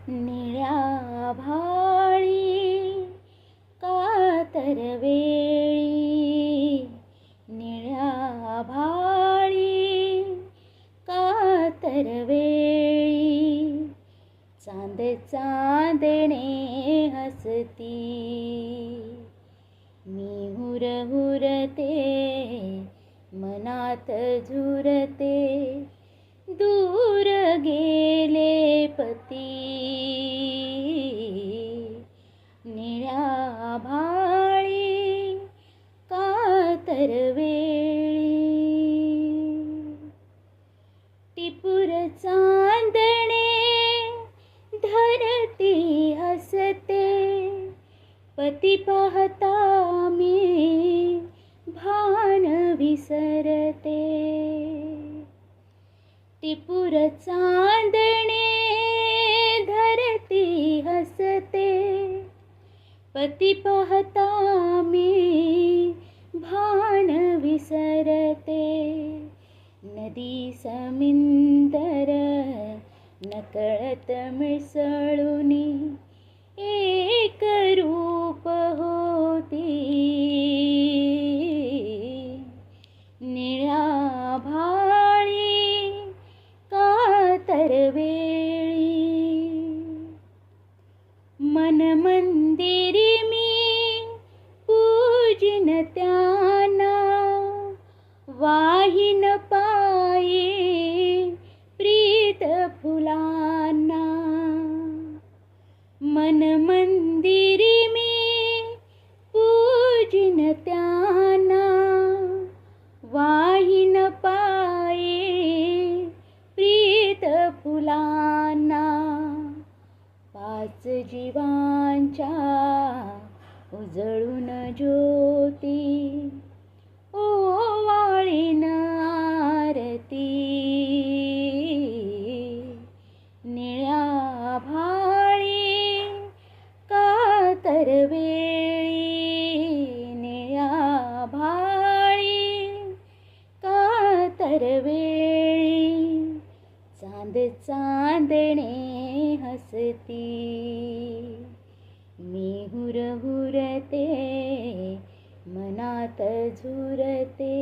निळ्या भाळी कातर वेळी, निळ्या भाळी कातर वेळी, चांद चांदणे हसती, मी हुरहुरते मनात झुरते, दूर गेले पती, निळ्या भाळी कातर वेळी, टिपूर चांदणे धरती हसते, पती पाहता मी भान विसरते, टिपूर चांदणे धरती हसते, पती पाहता मी भान विसरते, नदी समिंदर नकळत मिसळुनी एक रूप होती, निळ्या भाळी कातर वेळी, मन मंदिरी मी पूजिन त्यांना, वाहिन पायी प्रीत फुलांना, मन मंदिरी मी पूजिन त्यांना, वाहिन पायी प्रीत फुलांना, पाच जीवांच्या उजळून ज्योती, ओवाळीन आरती, निळ्या भाळी कातर वेळी, निळ्या भाळी कातर वेळी, चांद चांदणे हसती, मी हुरहुरते मनात झुरते,